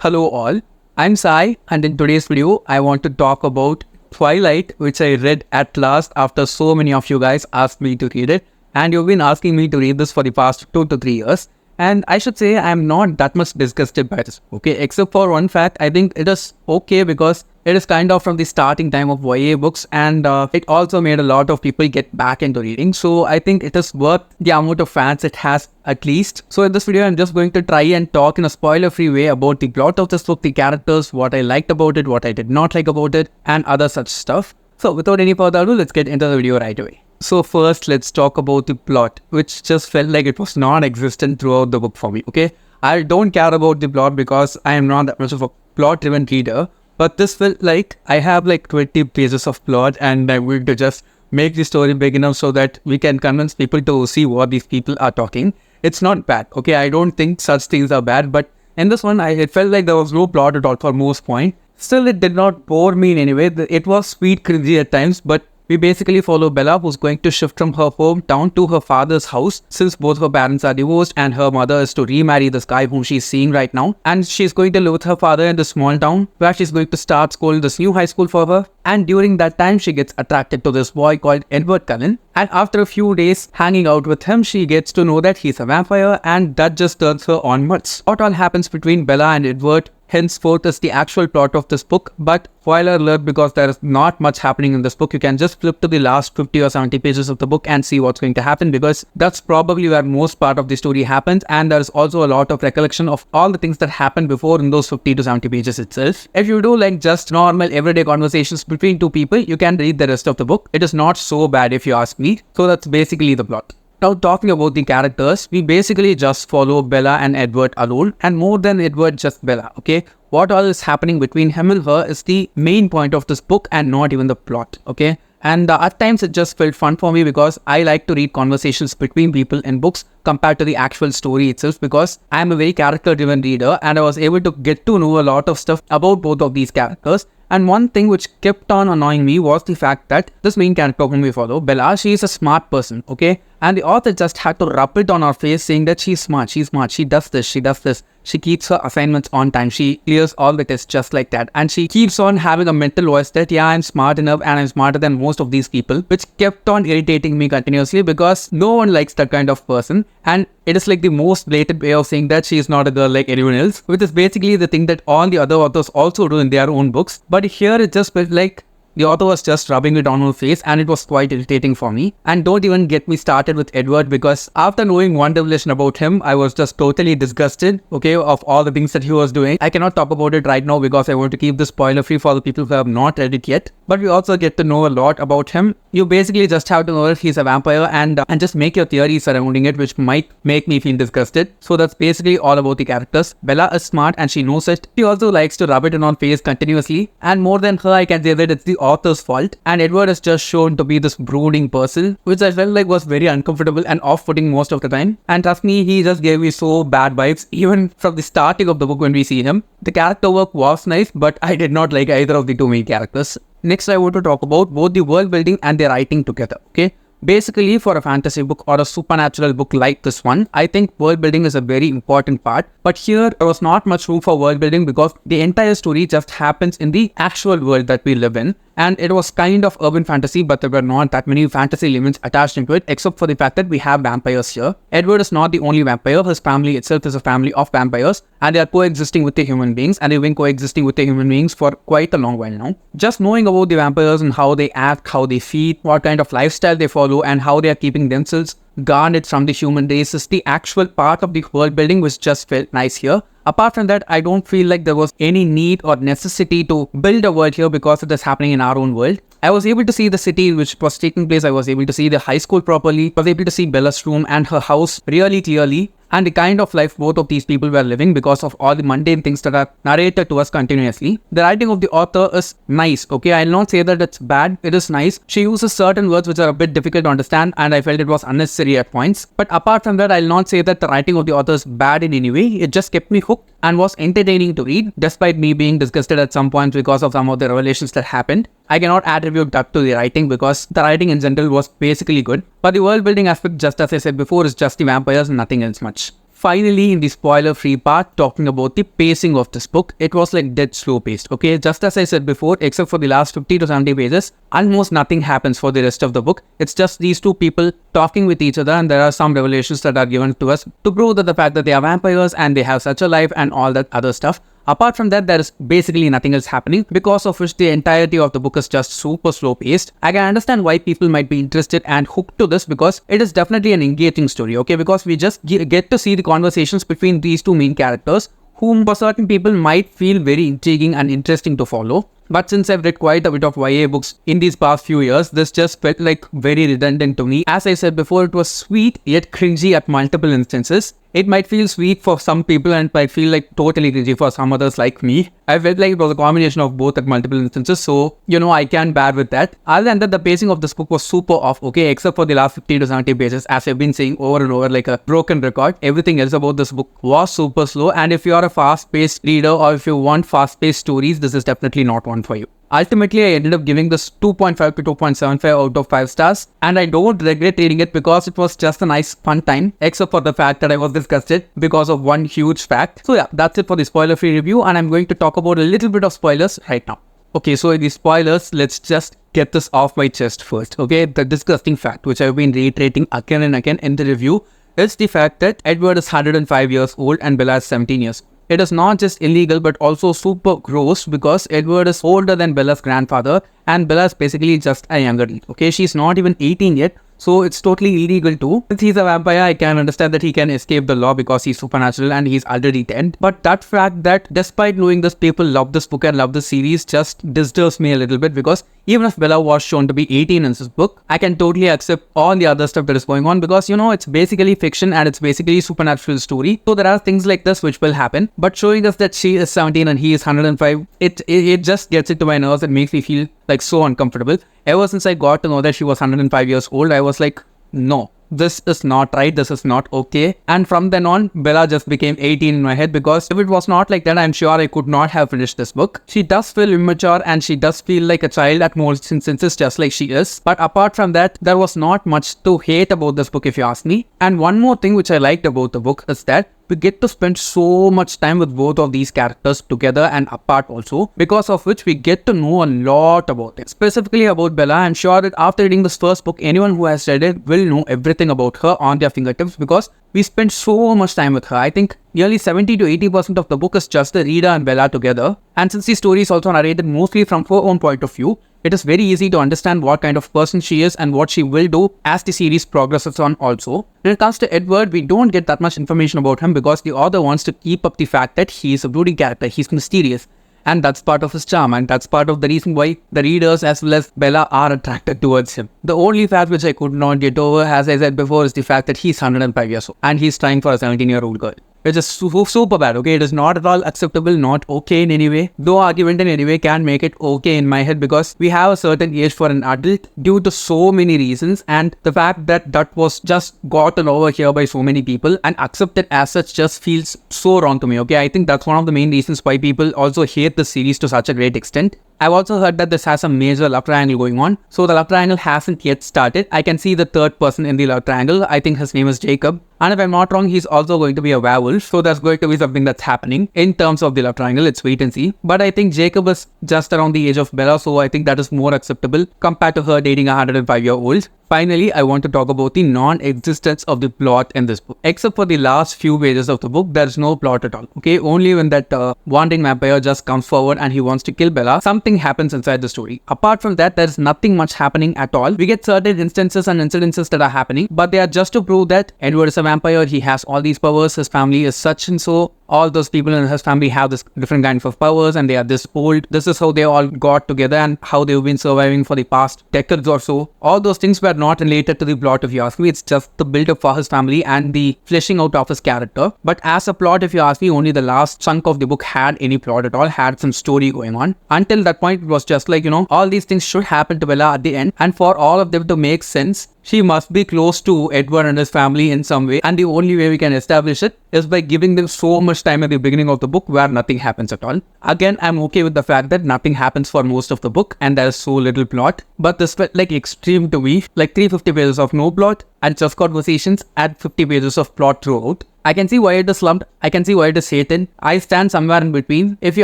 Hello all, I'm Sai and in today's video I want to talk about Twilight, which I read at last after so many of you guys asked me to read it, and you've been asking me to read this for the past 2 to 3 years. And I should say I'm not that much disgusted by this, okay, except for one fact. I think it is okay because it is kind of from the starting time of YA books, and it also made a lot of people get back into reading. So I think it is worth the amount of fans it has at least. So in this video, I'm just going to try and talk in a spoiler-free way about the plot of this book, the characters, what I liked about it, what I did not like about it, and other such stuff. So without any further ado, let's get into the video right away. So first, let's talk about the plot, which just felt like it was non-existent throughout the book for me, okay? I don't care about the plot because I am not that much of a plot-driven reader, but this felt like I have like 20 pages of plot and I'm going to just make the story big enough so that we can convince people to see what these people are talking. It's not bad, okay? I don't think such things are bad, but in this one, it felt like there was no plot at all for most point. Still, it did not bore me in any way. It was sweet cringy at times, but we basically follow Bella, who's going to shift from her hometown to her father's house since both her parents are divorced and her mother is to remarry this guy whom she's seeing right now. And she's going to live with her father in this small town where she's going to start school in this new high school for her. And during that time, she gets attracted to this boy called Edward Cullen. And after a few days hanging out with him, she gets to know that he's a vampire, and that just turns her on nuts. What all happens between Bella and Edward henceforth is the actual plot of this book, but spoiler alert, because there is not much happening in this book. You can just flip to the last 50 or 70 pages of the book and see what's going to happen, because that's probably where most part of the story happens, and there's also a lot of recollection of all the things that happened before in those 50 to 70 pages itself. If you do like just normal everyday conversations between two people, you can read the rest of the book. It is not so bad if you ask me. So that's basically the plot. Now, talking about the characters, we basically just follow Bella and Edward alone, and more than Edward, just Bella, okay? What all is happening between him and her is the main point of this book and not even the plot, okay? And at times it just felt fun for me because I like to read conversations between people in books compared to the actual story itself, because I am a very character-driven reader and I was able to get to know a lot of stuff about both of these characters. And one thing which kept on annoying me was the fact that this main character whom we follow, Bella, she is a smart person, okay? And the author just had to rub it on her face saying that she's smart, she does this, she keeps her assignments on time, she clears all the tests just like that. And she keeps on having a mental voice that, yeah, I'm smart enough and I'm smarter than most of these people, which kept on irritating me continuously because no one likes that kind of person. And it is like the most blatant way of saying that she is not a girl like anyone else, which is basically the thing that all the other authors also do in their own books. But here it just felt like the author was just rubbing it on her face, and it was quite irritating for me. And don't even get me started with Edward, because after knowing one revelation about him, I was just totally disgusted, okay, of all the things that he was doing. I cannot talk about it right now because I want to keep this spoiler free for the people who have not read it yet. But we also get to know a lot about him. You basically just have to know that he's a vampire and just make your theories surrounding it, which might make me feel disgusted. So that's basically all about the characters. Bella is smart and she knows it. She also likes to rub it in her face continuously. And more than her, I can say that it's the author's fault. And Edward is just shown to be this brooding person, which I felt like was very uncomfortable and off-putting most of the time. And trust me, he just gave me so bad vibes even from the starting of the book when we see him. The character work was nice, but I did not like either of the two main characters. Next, I want to talk about both the world building and the writing together, okay? Basically, for a fantasy book or a supernatural book like this one, I think world building is a very important part. But here, there was not much room for world building because the entire story just happens in the actual world that we live in. And it was kind of urban fantasy, but there were not that many fantasy elements attached into it, except for the fact that we have vampires here. Edward is not the only vampire. His family itself is a family of vampires, and they are coexisting with the human beings, and they've been coexisting with the human beings for quite a long while now. Just knowing about the vampires and how they act, how they feed, what kind of lifestyle they follow, and how they are keeping themselves guarded from the human race is the actual part of the world building, which just felt nice here. Apart from that, I don't feel like there was any need or necessity to build a world here because it is happening in our own world. I was able to see the city in which it was taking place. I was able to see the high school properly. I was able to see Bella's room and her house really clearly, and the kind of life both of these people were living because of all the mundane things that are narrated to us continuously. The writing of the author is nice, okay? I'll not say that it's bad, it is nice. She uses certain words which are a bit difficult to understand, and I felt it was unnecessary at points. But apart from that, I'll not say that the writing of the author is bad in any way. It just kept me hooked and was entertaining to read, despite me being disgusted at some points because of some of the revelations that happened. I cannot attribute that to the writing because the writing in general was basically good. But the world building aspect, just as I said before, is just the vampires and nothing else much. Finally, in the spoiler-free part, talking about the pacing of this book, it was like dead slow paced, okay? Just as I said before, except for the last 50 to 70 pages, almost nothing happens for the rest of the book. It's just these two people talking with each other, and there are some revelations that are given to us to prove that the fact that they are vampires and they have such a life and all that other stuff. Apart from that, there is basically nothing else happening, because of which the entirety of the book is just super slow paced. I can understand why people might be interested and hooked to this, because it is definitely an engaging story, okay? Because we just get to see the conversations between these two main characters, whom for certain people might feel very intriguing and interesting to follow. But since I've read quite a bit of YA books in these past few years, this just felt like very redundant to me. As I said before, it was sweet yet cringy at multiple instances. It might feel sweet for some people and might feel like totally cringy for some others like me. I felt like it was a combination of both at multiple instances, so I can bear with that. Other than that, the pacing of this book was super off, okay, except for the last 50 to 70 pages, as I've been saying over and over like a broken record. Everything else about this book was super slow, and if you are a fast-paced reader or if you want fast-paced stories, this is definitely not one for you. Ultimately, I ended up giving this 2.5 to 2.75 out of 5 stars, and I don't regret reading it because it was just a nice fun time, except for the fact that I was disgusted because of one huge fact. So yeah, that's it for the spoiler-free review, and I'm going to talk about a little bit of spoilers right now. Okay, so in the spoilers, let's just get this off my chest first, okay? The disgusting fact, which I've been reiterating again and again in the review, is the fact that Edward is 105 years old and Bella is 17 years. It is not just illegal but also super gross, because Edward is older than Bella's grandfather and Bella is basically just a younger kid, okay? She's not even 18 yet, so it's totally illegal too. Since he's a vampire, I can understand that he can escape the law because he's supernatural and he's already dead. But that fact that despite knowing this, people love this book and love the series just disturbs me a little bit, because even if Bella was shown to be 18 in this book, I can totally accept all the other stuff that is going on, because it's basically fiction and it's basically supernatural story. So there are things like this which will happen, but showing us that she is 17 and he is 105, it just gets into my nerves and makes me feel like so uncomfortable. Ever since I got to know that she was 105 years old, I was like, no, this is not right, this is not okay. And from then on, Bella just became 18 in my head, because if it was not like that, I'm sure I could not have finished this book. She does feel immature and she does feel like a child at most instances, just like she is. But apart from that, there was not much to hate about this book, if you ask me. And one more thing which I liked about the book is that we get to spend so much time with both of these characters together and apart also, because of which we get to know a lot about them. Specifically about Bella, I'm sure that after reading this first book, anyone who has read it will know everything about her on their fingertips, because we spend so much time with her. I think nearly 70 to 80% of the book is just the reader and Bella together. And since the story is also narrated mostly from her own point of view, it is very easy to understand what kind of person she is and what she will do as the series progresses on also. When it comes to Edward, we don't get that much information about him, because the author wants to keep up the fact that he is a brooding character, he's mysterious. And that's part of his charm, and that's part of the reason why the readers as well as Bella are attracted towards him. The only fact which I could not get over, as I said before, is the fact that he's 105 years old and he's trying for a 17-year-old girl. Which is super bad, okay? It is not at all acceptable, not okay in any way. Though argument in any way can make it okay in my head, because we have a certain age for an adult due to so many reasons, and the fact that that was just gotten over here by so many people and accepted as such just feels so wrong to me, okay? I think that's one of the main reasons why people also hate the series to such a great extent. I've also heard that this has a major love triangle going on. So the love triangle hasn't yet started. I can see the third person in the love triangle. I think his name is Jacob. And if I'm not wrong, he's also going to be a werewolf. So there's going to be something that's happening in terms of the love triangle. Let's wait and see. But I think Jacob is just around the age of Bella. So I think that is more acceptable compared to her dating a 105-year-old. Finally, I want to talk about the non-existence of the plot in this book. Except for the last few pages of the book, there's no plot at all. Okay, only when that wandering vampire just comes forward and he wants to kill Bella, something happens inside the story. Apart from that, there's nothing much happening at all. We get certain instances and incidences that are happening, but they are just to prove that Edward is a vampire, he has all these powers, his family is such and so. All those people in his family have this different kinds of powers and they are this old. This is how they all got together and how they've been surviving for the past decades or so. All those things were not related to the plot, if you ask me. It's just the build-up for his family and the fleshing out of his character. But as a plot, if you ask me, only the last chunk of the book had any plot at all, had some story going on. Until that point, it was just like, all these things should happen to Bella at the end. And for all of them to make sense, she must be close to Edward and his family in some way, and the only way we can establish it is by giving them so much time at the beginning of the book where nothing happens at all. Again, I'm okay with the fact that nothing happens for most of the book and there's so little plot, but this felt like extreme to me, like 350 pages of no plot and just conversations and 50 pages of plot throughout. I can see why it is slumped, I can see why it is hated. I stand somewhere in between. If you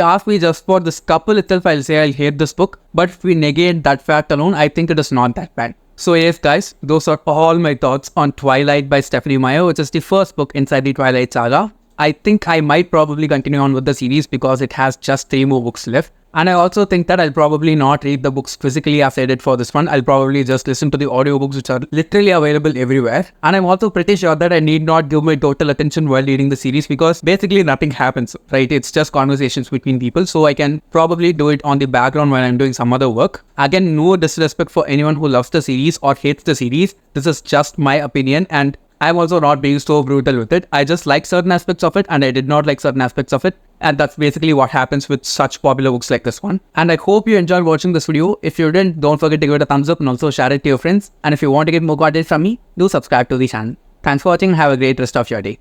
ask me just for this couple itself, I'll say I hate this book, but if we negate that fact alone, I think it is not that bad. So yes guys, those are all my thoughts on Twilight by Stephenie Meyer, which is the first book inside the Twilight saga. I think I might probably continue on with the series because it has just 3 more books left. And I also think that I'll probably not read the books physically as I did for this one. I'll probably just listen to the audiobooks which are literally available everywhere. And I'm also pretty sure that I need not give my total attention while reading the series because basically nothing happens, right? It's just conversations between people. So I can probably do it on the background while I'm doing some other work. Again, no disrespect for anyone who loves the series or hates the series. This is just my opinion and I'm also not being so brutal with it. I just like certain aspects of it and I did not like certain aspects of it. And that's basically what happens with such popular books like this one. And I hope you enjoyed watching this video. If you didn't, don't forget to give it a thumbs up and also share it to your friends. And if you want to get more content from me, do subscribe to the channel. Thanks for watching and have a great rest of your day.